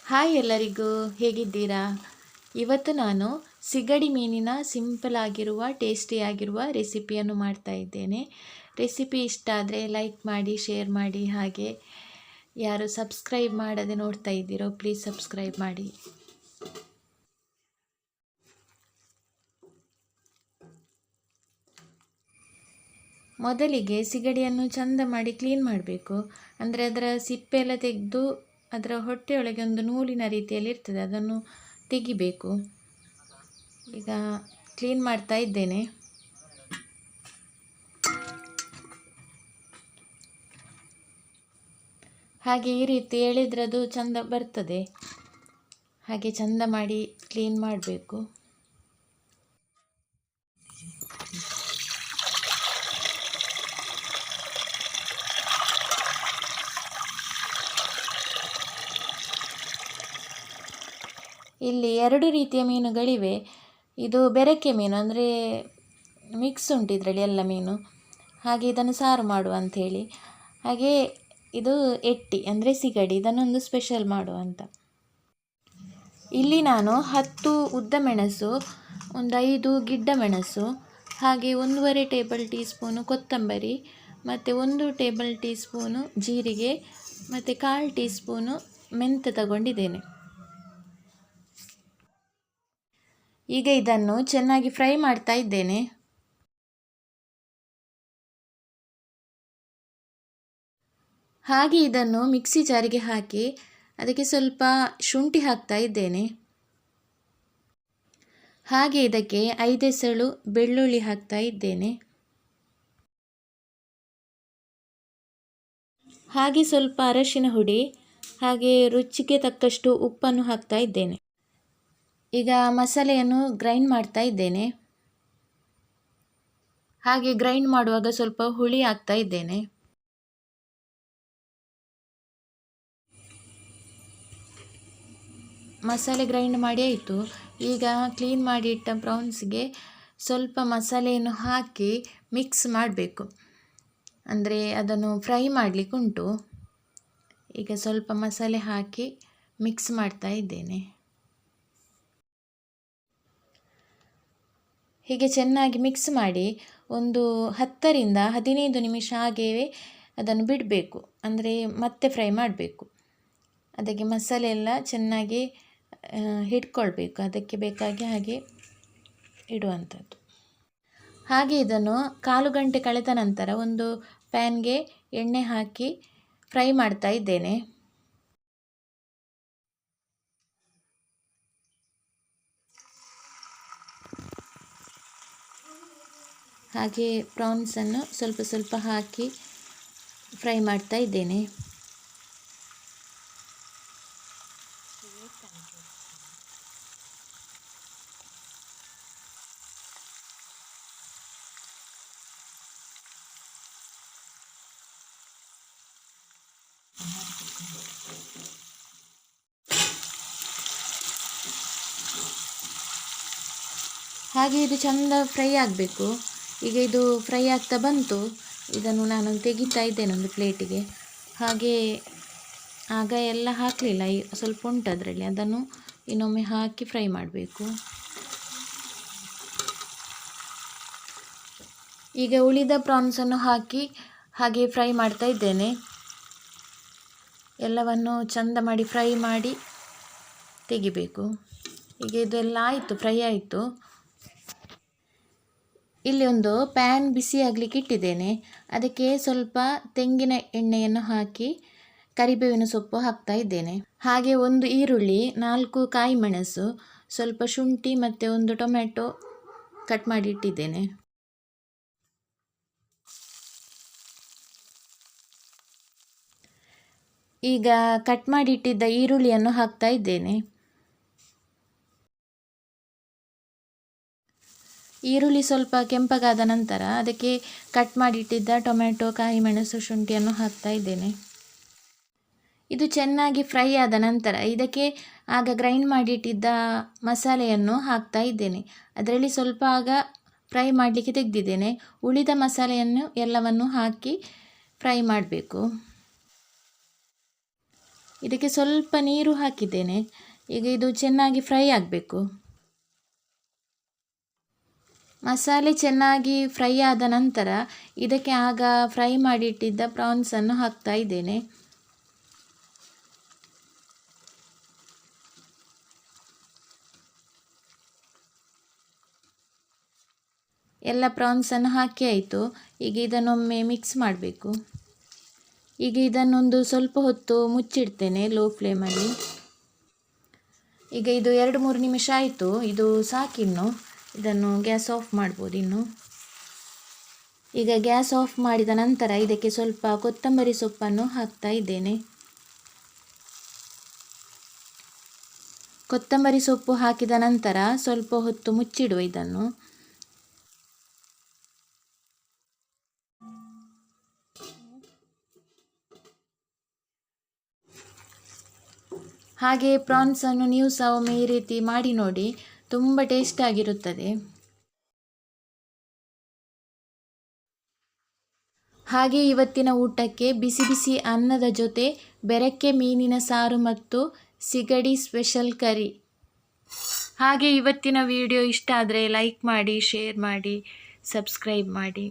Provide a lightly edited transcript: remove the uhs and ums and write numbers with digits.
Hi ಎಲ್ಲರಿಗೂ, ಹೇಗಿದ್ದೀರಾ? ಇವತ್ತು ನಾನು ಸಿಗಡಿ ಮೀನಿನ ಸಿಂಪಲ್ ಆಗಿರುವ ಟೇಸ್ಟಿಯಾಗಿರುವ ರೆಸಿಪಿಯನ್ನು ಮಾಡ್ತಾ ಇದ್ದೇನೆ. ರೆಸಿಪಿ ಇಷ್ಟ ಆದರೆ ಲೈಕ್ ಮಾಡಿ, ಶೇರ್ ಮಾಡಿ. ಹಾಗೆ ಯಾರು ಸಬ್ಸ್ಕ್ರೈಬ್ ಮಾಡದೆ ನೋಡ್ತಾ ಇದ್ದೀರೋ ಪ್ಲೀಸ್ ಸಬ್ಸ್ಕ್ರೈಬ್ ಮಾಡಿ. ಮೊದಲಿಗೆ ಸಿಗಡಿಯನ್ನು ಚಂದ ಮಾಡಿ ಕ್ಲೀನ್ ಮಾಡಬೇಕು. ಅಂದರೆ ಅದರ ಸಿಪ್ಪೆ ಎಲ್ಲ ತೆಗೆದು ಅದರ ಹೊಟ್ಟೆಯೊಳಗೆ ಒಂದು ನೂಲಿನ ರೀತಿಯಲ್ಲಿ ಇರ್ತದೆ, ಅದನ್ನು ತೆಗಿಬೇಕು. ಈಗ ಕ್ಲೀನ್ ಮಾಡ್ತಾ ಇದ್ದೇನೆ. ಹಾಗೆ ಈ ರೀತಿ ಎಳೆದ್ರೆ ಅದು ಚಂದ ಬರ್ತದೆ. ಹಾಗೆ ಚಂದ ಮಾಡಿ ಕ್ಲೀನ್ ಮಾಡಬೇಕು. ಇಲ್ಲಿ ಎರಡು ರೀತಿಯ ಮೀನುಗಳಿವೆ. ಇದು ಬೆರಕೆ ಮೀನು, ಅಂದರೆ ಮಿಕ್ಸ್ ಉಂಟು ಇದರಲ್ಲಿ ಎಲ್ಲ ಮೀನು. ಹಾಗೆ ಇದನ್ನು ಸಾರು ಮಾಡುವ ಅಂಥೇಳಿ. ಹಾಗೆ ಇದು ಎಟ್ಟಿ ಅಂದರೆ ಸಿಗಡಿ, ಇದನ್ನೊಂದು ಸ್ಪೆಷಲ್ ಮಾಡುವ ಅಂತ. ಇಲ್ಲಿ ನಾನು 10 ಉದ್ದ ಮೆಣಸು, ಒಂದು 5 ಗಿಡ್ಡ ಮೆಣಸು, ಹಾಗೆ 1.5 ಟೇಬಲ್ ಟೀ ಸ್ಪೂನು ಕೊತ್ತಂಬರಿ, ಮತ್ತು 1 ಟೇಬಲ್ ಟೀ ಸ್ಪೂನು ಜೀರಿಗೆ, ಮತ್ತು 1/4 ಟೀ ಸ್ಪೂನು ಮೆಂತ್ಯ ತಗೊಂಡಿದ್ದೇನೆ. ಈಗ ಇದನ್ನು ಚೆನ್ನಾಗಿ ಫ್ರೈ ಮಾಡ್ತಾ ಇದ್ದೇನೆ. ಹಾಗೆ ಇದನ್ನು ಮಿಕ್ಸಿ ಜಾರಿಗೆ ಹಾಕಿ ಅದಕ್ಕೆ ಸ್ವಲ್ಪ ಶುಂಠಿ ಹಾಕ್ತಾ ಇದ್ದೇನೆ. ಹಾಗೆ ಇದಕ್ಕೆ 5 ಎಸಳು ಬೆಳ್ಳುಳ್ಳಿ ಹಾಕ್ತಾ ಇದ್ದೇನೆ. ಹಾಗೆ ಸ್ವಲ್ಪ ಅರಶಿನ ಹುಡಿ, ಹಾಗೆ ರುಚಿಗೆ ತಕ್ಕಷ್ಟು ಉಪ್ಪನ್ನು ಹಾಕ್ತಾ ಇದ್ದೇನೆ. ಈಗ ಮಸಾಲೆಯನ್ನು ಗ್ರೈಂಡ್ ಮಾಡ್ತಾ ಇದ್ದೇನೆ. ಹಾಗೆ ಗ್ರೈಂಡ್ ಮಾಡುವಾಗ ಸ್ವಲ್ಪ ಹುಳಿ ಹಾಕ್ತಾ ಇದ್ದೇನೆ. ಮಸಾಲೆ ಗ್ರೈಂಡ್ ಮಾಡಿ ಆಯಿತು. ಈಗ ಕ್ಲೀನ್ ಮಾಡಿ ಇಟ್ಟ ಪ್ರೌನ್ಸ್ಗೆ ಸ್ವಲ್ಪ ಮಸಾಲೆಯನ್ನು ಹಾಕಿ ಮಿಕ್ಸ್ ಮಾಡಬೇಕು. ಅಂದರೆ ಅದನ್ನು ಫ್ರೈ ಮಾಡಲಿಕ್ಕೆ ಉಂಟು. ಈಗ ಸ್ವಲ್ಪ ಮಸಾಲೆ ಹಾಕಿ ಮಿಕ್ಸ್ ಮಾಡ್ತಾ ಇದ್ದೇನೆ. ಹೀಗೆ ಚೆನ್ನಾಗಿ ಮಿಕ್ಸ್ ಮಾಡಿ ಒಂದು 10 ರಿಂದ 15 ನಿಮಿಷ ಹಾಗೆಯೇ ಅದನ್ನು ಬಿಡಬೇಕು. ಅಂದರೆ ಮತ್ತೆ ಫ್ರೈ ಮಾಡಬೇಕು. ಅದಕ್ಕೆ ಮಸಾಲೆ ಎಲ್ಲ ಚೆನ್ನಾಗಿ ಹಿಡ್ಕೊಳ್ಬೇಕು. ಅದಕ್ಕೆ ಬೇಕಾಗಿ ಹಾಗೆ ಇಡುವಂಥದ್ದು. ಹಾಗೆ ಇದನ್ನು 1/4 ಗಂಟೆ ಕಳೆದ ನಂತರ ಒಂದು ಪ್ಯಾನ್ಗೆ ಎಣ್ಣೆ ಹಾಕಿ ಫ್ರೈ ಮಾಡ್ತಾ ಇದ್ದೇನೆ. ಹಾಗೆ ಪ್ರಾನ್ಸನ್ನು ಸ್ವಲ್ಪ ಸ್ವಲ್ಪ ಹಾಕಿ ಫ್ರೈ ಮಾಡ್ತಾ ಇದ್ದೇನೆ. ಹಾಗೆ ಇದು ಚೆಂದ ಫ್ರೈ ಆಗಬೇಕು. ಈಗ ಇದು ಫ್ರೈ ಆಗ್ತಾ ಬಂತು. ಇದನ್ನು ನಾನು ತೆಗಿತಾ ಇದ್ದೇನೆ ಒಂದು ಪ್ಲೇಟಿಗೆ. ಹಾಗೆ ಆಗ ಎಲ್ಲ ಹಾಕಲಿಲ್ಲ, ಸ್ವಲ್ಪ ಉಂಟು ಅದರಲ್ಲಿ, ಅದನ್ನು ಇನ್ನೊಮ್ಮೆ ಹಾಕಿ ಫ್ರೈ ಮಾಡಬೇಕು. ಈಗ ಉಳಿದ ಪ್ರಾನ್ಸನ್ನು ಹಾಕಿ ಹಾಗೆ ಫ್ರೈ ಮಾಡ್ತಾ ಇದ್ದೇನೆ. ಎಲ್ಲವನ್ನು ಚೆಂದ ಮಾಡಿ ಫ್ರೈ ಮಾಡಿ ತೆಗಿಬೇಕು. ಈಗ ಇದೆಲ್ಲ ಆಯಿತು, ಫ್ರೈ ಆಯಿತು. ಇಲ್ಲಿ ಒಂದು ಪ್ಯಾನ್ ಬಿಸಿ ಆಗಲಿಕ್ಕೆ ಇಟ್ಟಿದ್ದೇನೆ. ಅದಕ್ಕೆ ಸ್ವಲ್ಪ ತೆಂಗಿನ ಎಣ್ಣೆಯನ್ನು ಹಾಕಿ ಕರಿಬೇವಿನ ಸೊಪ್ಪು ಹಾಕ್ತಾ ಇದ್ದೇನೆ. ಹಾಗೆ 1 ಈರುಳ್ಳಿ, 4 ಕಾಯಿ ಮೆಣಸು, ಸ್ವಲ್ಪ ಶುಂಠಿ ಮತ್ತು 1 ಟೊಮೆಟೊ ಕಟ್ ಮಾಡಿ ಇಟ್ಟಿದ್ದೇನೆ. ಈಗ ಕಟ್ ಮಾಡಿ ಇಟ್ಟಿದ್ದ ಈರುಳ್ಳಿಯನ್ನು ಹಾಕ್ತಾ ಇದ್ದೇನೆ. ಈರುಳ್ಳಿ ಸ್ವಲ್ಪ ಕೆಂಪಗಾದ ನಂತರ ಅದಕ್ಕೆ ಕಟ್ ಮಾಡಿಟ್ಟಿದ್ದ ಟೊಮೆಟೊ, ಕಾಯಿ ಮೆಣಸು, ಶುಂಠಿಯನ್ನು ಹಾಕ್ತಾ ಇದ್ದೇನೆ. ಇದು ಚೆನ್ನಾಗಿ ಫ್ರೈ ಆದ ನಂತರ ಇದಕ್ಕೆ ಆಗ ಗ್ರೈಂಡ್ ಮಾಡಿಟ್ಟಿದ್ದ ಮಸಾಲೆಯನ್ನು ಹಾಕ್ತಾ ಇದ್ದೇನೆ. ಅದರಲ್ಲಿ ಸ್ವಲ್ಪ ಆಗ ಫ್ರೈ ಮಾಡಲಿಕ್ಕೆ ತೆಗೆದಿದ್ದೇನೆ. ಉಳಿದ ಮಸಾಲೆಯನ್ನು ಎಲ್ಲವನ್ನು ಹಾಕಿ ಫ್ರೈ ಮಾಡಬೇಕು. ಇದಕ್ಕೆ ಸ್ವಲ್ಪ ನೀರು ಹಾಕಿದ್ದೇನೆ. ಈಗ ಇದು ಚೆನ್ನಾಗಿ ಫ್ರೈ ಆಗಬೇಕು. ಮಸಾಲೆ ಚೆನ್ನಾಗಿ ಫ್ರೈ ಆದ ನಂತರ ಇದಕ್ಕೆ ಆಗ ಫ್ರೈ ಮಾಡಿಟ್ಟಿದ್ದ ಪ್ರಾನ್ಸನ್ನು ಹಾಕ್ತಾ ಇದ್ದೇನೆ. ಎಲ್ಲ ಪ್ರಾನ್ಸನ್ನು ಹಾಕಿ ಆಯಿತು. ಈಗ ಇದನ್ನೊಮ್ಮೆ ಮಿಕ್ಸ್ ಮಾಡಬೇಕು. ಈಗ ಇದನ್ನೊಂದು ಸ್ವಲ್ಪ ಹೊತ್ತು ಮುಚ್ಚಿಡ್ತೇನೆ ಲೋ ಫ್ಲೇಮಲ್ಲಿ. ಈಗ ಇದು 2-3 ನಿಮಿಷ ಆಯಿತು. ಇದು ಸಾಕಿನ್ನು. ಇದನ್ನು ಗ್ಯಾಸ್ ಆಫ್ ಮಾಡ್ಬೋದು ಇನ್ನು. ಈಗ ಗ್ಯಾಸ್ ಆಫ್ ಮಾಡಿದ ನಂತರ ಇದಕ್ಕೆ ಸ್ವಲ್ಪ ಕೊತ್ತಂಬರಿ ಸೊಪ್ಪನ್ನು ಹಾಕ್ತಾ ಇದ್ದೇನೆ. ಕೊತ್ತಂಬರಿ ಸೊಪ್ಪು ಹಾಕಿದ ನಂತರ ಸ್ವಲ್ಪ ಹೊತ್ತು ಮುಚ್ಚಿಡುವ ಇದನ್ನು. ಹಾಗೆ ಪ್ರಾನ್ಸನ್ನು ನೀವು ಸಹ ಒಮ್ಮೆ ಈ ರೀತಿ ಮಾಡಿ ನೋಡಿ, ತುಂಬ ಟೇಸ್ಟ್ ಆಗಿರುತ್ತದೆ. ಹಾಗೆ ಇವತ್ತಿನ ಊಟಕ್ಕೆ ಬಿಸಿ ಬಿಸಿ ಅನ್ನದ ಜೊತೆ ಬೆರಕೆ ಮೀನಿನ ಸಾರು ಮತ್ತು ಸಿಗಡಿ ಸ್ಪೆಷಲ್ ಕರಿ. ಹಾಗೆ ಇವತ್ತಿನ ವಿಡಿಯೋ ಇಷ್ಟ ಆದರೆ ಲೈಕ್ ಮಾಡಿ, ಶೇರ್ ಮಾಡಿ, ಸಬ್ಸ್ಕ್ರೈಬ್ ಮಾಡಿ.